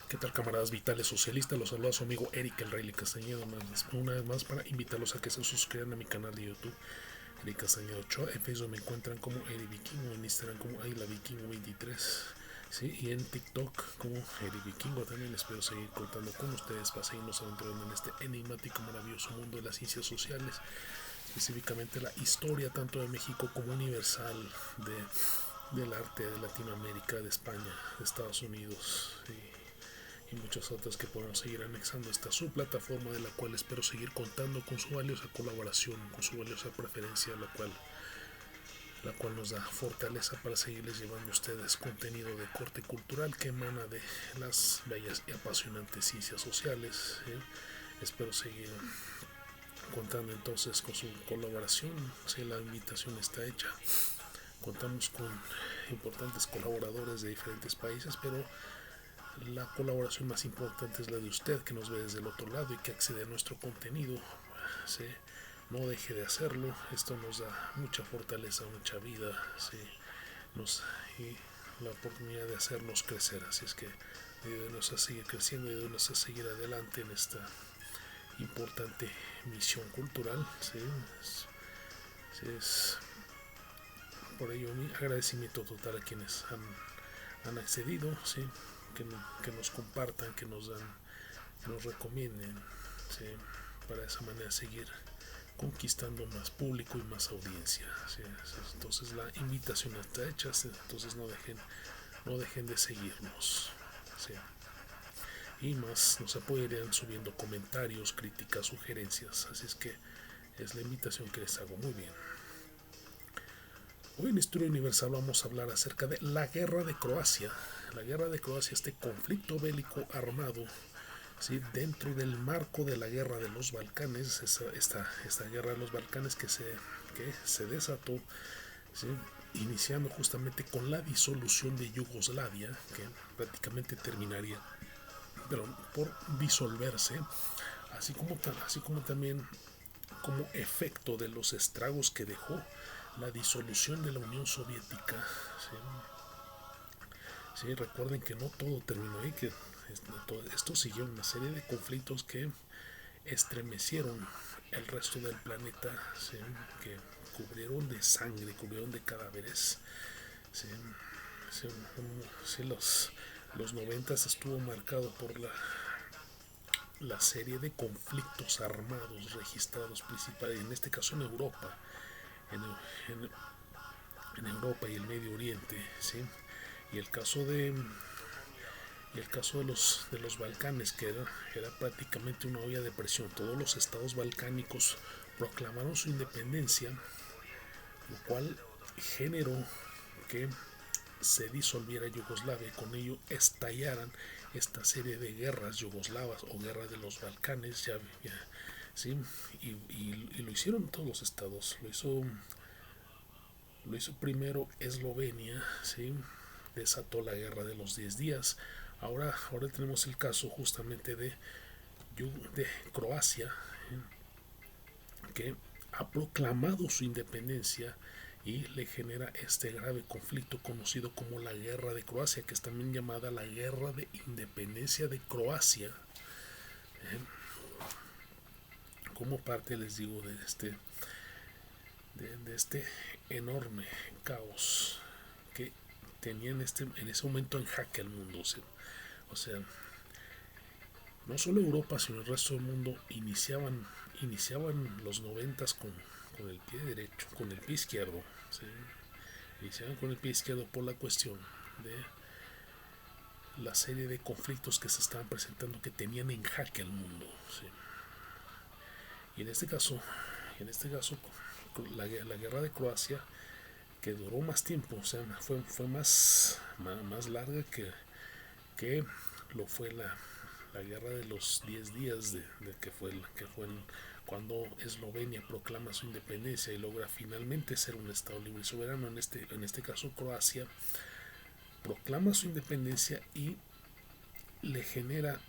¿Qué tal, camaradas vitales socialistas? Los saluda su amigo Eric el Rey Castañeda, una vez más para invitarlos a que se suscriban a mi canal de YouTube, Eric Castañeda 8. En Facebook me encuentran como Eric Vikingo, en Instagram como Ayla Vikingo 23, ¿sí? Y en TikTok como Eric Vikingo. También espero seguir contando con ustedes para seguirnos aventurando en este enigmático, maravilloso mundo de las ciencias sociales, específicamente la historia tanto de México como universal del arte de Latinoamérica, de España, de Estados Unidos y muchas otras que podemos seguir anexando a esta subplataforma, de la cual espero seguir contando con su valiosa colaboración, con su valiosa preferencia, la cual nos da fortaleza para seguirles llevando a ustedes contenido de corte cultural que emana de las bellas y apasionantes ciencias sociales. Espero seguir contando entonces con su colaboración. Si la invitación está hecha, contamos con importantes colaboradores de diferentes países, pero la colaboración más importante es la de usted, que nos ve desde el otro lado y que accede a nuestro contenido. ¿Sí? No deje de hacerlo, esto nos da mucha fortaleza, mucha vida, ¿sí? Y la oportunidad de hacernos crecer. Así es que ayúdenos a seguir creciendo, ayúdenos a seguir adelante en esta importante misión cultural. ¿Sí? Es por ello mi agradecimiento total a quienes han accedido, ¿sí? que nos compartan, que nos recomienden, ¿sí? Para de esa manera seguir conquistando más público y más audiencia, ¿sí? Entonces la invitación está hecha, entonces no dejen de seguirnos, ¿sí? Y más nos apoyarían subiendo comentarios, críticas, sugerencias, así es que es la invitación que les hago. Muy bien. Hoy en Historia Universal vamos a hablar acerca de la guerra de Croacia. La guerra de Croacia, este conflicto bélico armado, ¿sí? Dentro del marco de la guerra de los Balcanes, esta guerra de los Balcanes que se desató, ¿sí? Iniciando justamente con la disolución de Yugoslavia, que prácticamente terminaría por disolverse, así como también como efecto de los estragos que dejó la disolución de la Unión Soviética. ¿Sí? Sí, recuerden que no todo terminó ahí, que esto siguió una serie de conflictos que estremecieron el resto del planeta, ¿sí? Que cubrieron de sangre, cubrieron de cadáveres. ¿Sí? Sí, sí, los 90 estuvo marcado por la serie de conflictos armados registrados principalmente, en este caso en Europa, en, en, en Europa y el Medio Oriente, ¿sí? Y el caso de los Balcanes, que era prácticamente una olla de presión. Todos los estados balcánicos proclamaron su independencia, lo cual generó que se disolviera Yugoslavia y con ello estallaran esta serie de guerras yugoslavas o guerra de los Balcanes. ¿Sí? Y lo hicieron todos los estados. Lo hizo primero Eslovenia, ¿sí? Desató la guerra de los 10 días. Ahora tenemos el caso justamente de Croacia, que ha proclamado su independencia y le genera este grave conflicto conocido como la Guerra de Croacia, que es también llamada la Guerra de Independencia de Croacia, como parte, les digo, de este enorme caos que tenía en ese momento en jaque al mundo. O sea, no solo Europa, sino el resto del mundo iniciaban los 90 con el pie derecho, con el pie izquierdo. ¿Sí? Iniciaban con el pie izquierdo por la cuestión de la serie de conflictos que se estaban presentando, que tenían en jaque al mundo. ¿Sí? Y en este caso la guerra de Croacia, que duró más tiempo, o sea, fue más larga que lo fue la guerra de los 10 días, que fue cuando Eslovenia proclama su independencia y logra finalmente ser un estado libre y soberano. En este caso Croacia proclama su independencia y le genera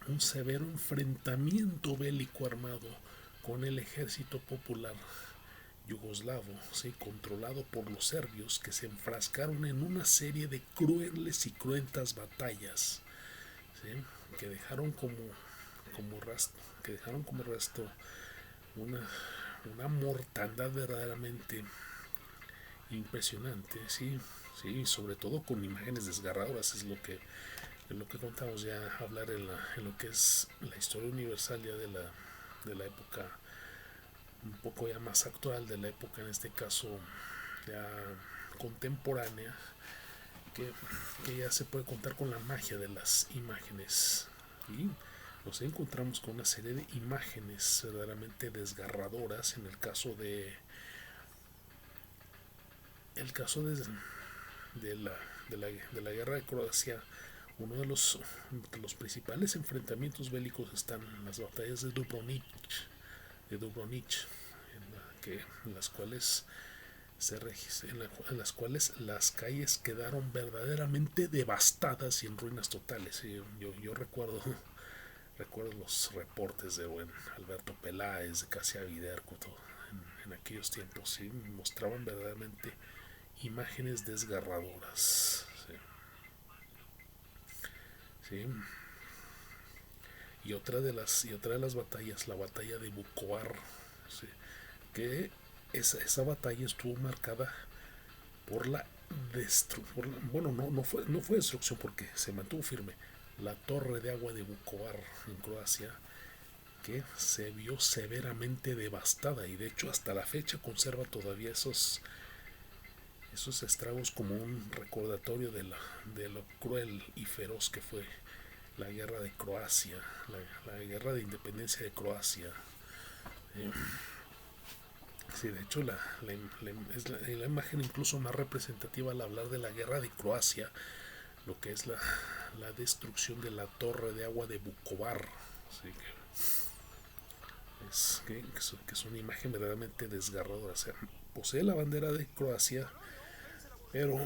un severo enfrentamiento bélico armado con el ejército popular yugoslavo, ¿sí? Controlado por los serbios, que se enfrascaron en una serie de crueles y cruentas batallas, ¿sí? Que dejaron como resto una mortandad verdaderamente impresionante, sí, sí, sobre todo con imágenes desgarradoras, es lo que contamos ya, hablar en lo que es la historia universal ya de la época un poco ya más actual, de la época en este caso ya contemporánea, que, que ya se puede contar con la magia de las imágenes. Y nos encontramos con una serie de imágenes verdaderamente desgarradoras en el caso de, la, de la guerra de Croacia. Uno de los principales enfrentamientos bélicos están las batallas de Dubrovnik, en las cuales en las cuales las calles quedaron verdaderamente devastadas y en ruinas totales. Yo recuerdo los reportes de buen Alberto Peláez, de Casia Viderco, en aquellos tiempos, sí, mostraban verdaderamente imágenes desgarradoras. Sí, sí. Y otra de las batallas, la batalla de Bukovar, sí, que esa batalla estuvo marcada por la destrucción. Bueno, no fue destrucción porque se mantuvo firme. La torre de agua de Vukovar en Croacia, que se vio severamente devastada, y de hecho hasta la fecha conserva todavía esos estragos como un recordatorio de lo cruel y feroz que fue la guerra de Croacia, la guerra de independencia de Croacia. Eh, Sí, de hecho es la imagen incluso más representativa al hablar de la guerra de Croacia, lo que es la destrucción de la torre de agua de Vukovar. Sí, que es una imagen verdaderamente desgarradora. O sea, posee la bandera de Croacia, pero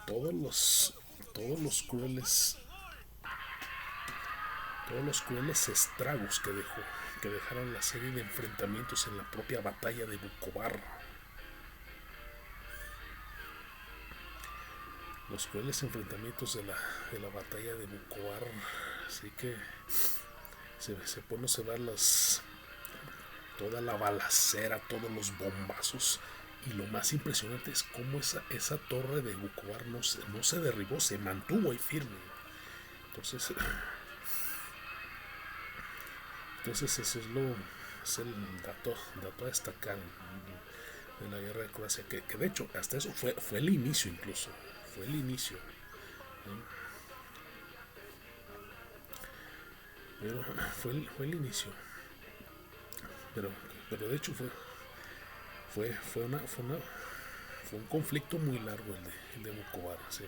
todos los, todos los crueles, todos los crueles estragos que dejaron la serie de enfrentamientos en la propia batalla de Vukovar, los crueles enfrentamientos de la batalla de Vukovar, así que se va toda la balacera, todos los bombazos, y lo más impresionante es cómo esa torre de Vukovar no se derribó, se mantuvo ahí firme. Entonces, entonces eso es el dato a destacar de la guerra de Croacia, que de hecho hasta eso fue el inicio incluso, fue el inicio. Pero fue el inicio. Pero, pero de hecho fue un conflicto muy largo el de Vukovar, ¿sí?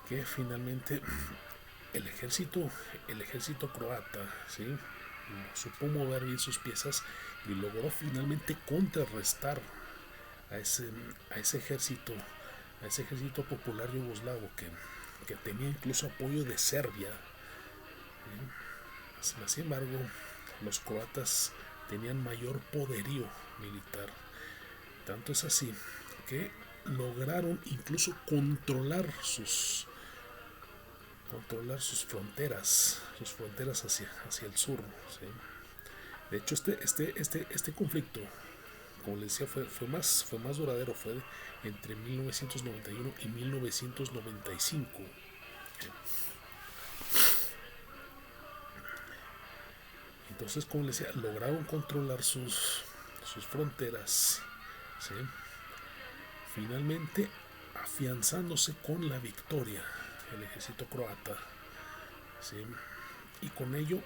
Que finalmente el ejército croata, ¿sí? Supo mover bien sus piezas y logró finalmente contrarrestar a ese, a ese ejército a ese ejército popular yugoslavo que tenía incluso apoyo de Serbia. Sin embargo, los croatas tenían mayor poderío militar. Tanto es así que lograron incluso sus fronteras hacia el sur. ¿Sí? De hecho, este conflicto, como les decía, fue más duradero, fue entre 1991 y 1995. Entonces, como les decía, lograron controlar sus fronteras, ¿sí? Finalmente afianzándose con la victoria el ejército croata, ¿sí? Y con ello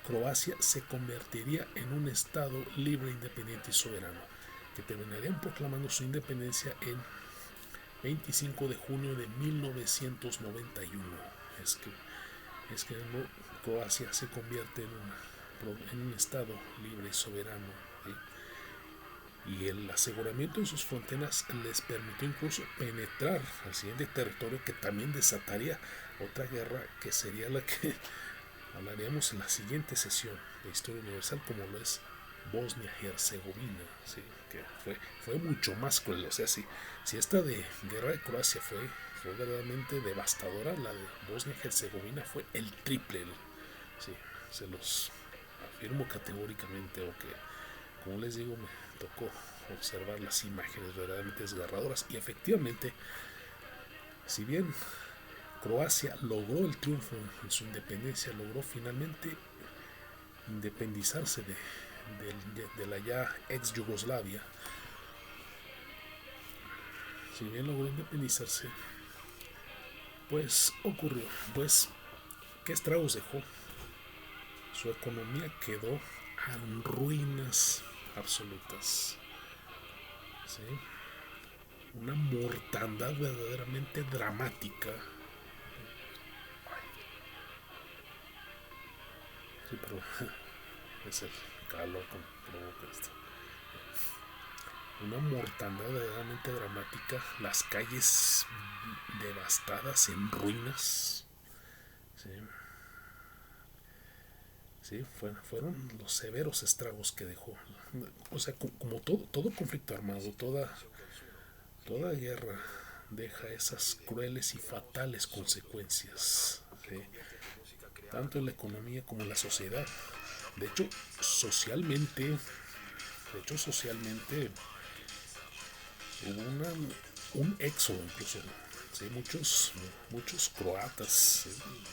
Croacia se convertiría en un estado libre, independiente y soberano, que terminarían proclamando su independencia el 25 de junio de 1991. Es que Croacia se convierte en un estado libre y soberano, ¿sí? Y el aseguramiento de sus fronteras les permitió incluso penetrar al siguiente territorio, que también desataría otra guerra, que sería la que hablaríamos en la siguiente sesión de Historia Universal, como lo es Bosnia-Herzegovina, ¿sí? Que fue mucho más cruel. O sea, si esta de guerra de Croacia fue verdaderamente devastadora, la de Bosnia-Herzegovina fue el triple. Sí, se los afirmo categóricamente, o que, como les digo, me tocó observar las imágenes verdaderamente desgarradoras. Y efectivamente, si bien Croacia logró el triunfo en su independencia, logró finalmente independizarse de la ya ex Yugoslavia. Si bien logró independizarse, pues ocurrió, pues, ¿qué estragos dejó? Su economía quedó en ruinas absolutas, ¿sí? Una mortandad verdaderamente dramática. Sí, pero es el calor que provoca esto. Una mortandad verdaderamente dramática, las calles devastadas, en ruinas. Sí, sí, fueron los severos estragos que dejó. O sea, como todo conflicto armado, toda guerra deja esas crueles y fatales consecuencias, ¿sí? Tanto en la economía como en la sociedad. De hecho, socialmente, hubo un éxodo incluso, ¿sí? Muchos croatas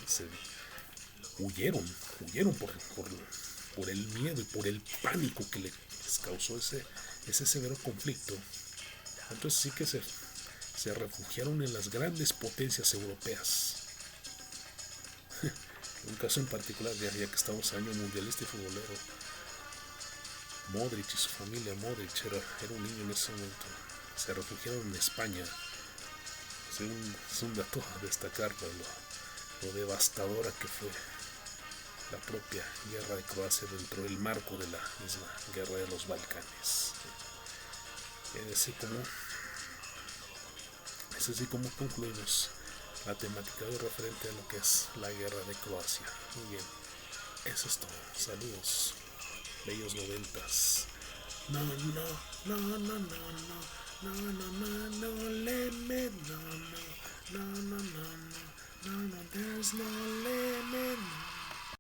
se huyeron por el miedo y por el pánico que les causó ese severo conflicto. Entonces sí que se refugiaron en las grandes potencias europeas. Un caso en particular, ya que estamos en año mundialista y futbolero, Modric y su familia. Modric era un niño en ese momento. Se refugiaron en España. Es un dato a destacar por lo devastadora que fue la propia guerra de Croacia dentro del marco de la misma guerra de los Balcanes. Es así como concluimos la temática de referente a lo que es la guerra de Croacia. Muy bien, eso es todo. Saludos, bellos noventas. No, no, no, no, no, no, no, no, no, no limit, no, no, no, no, no, no, no, there's no limit.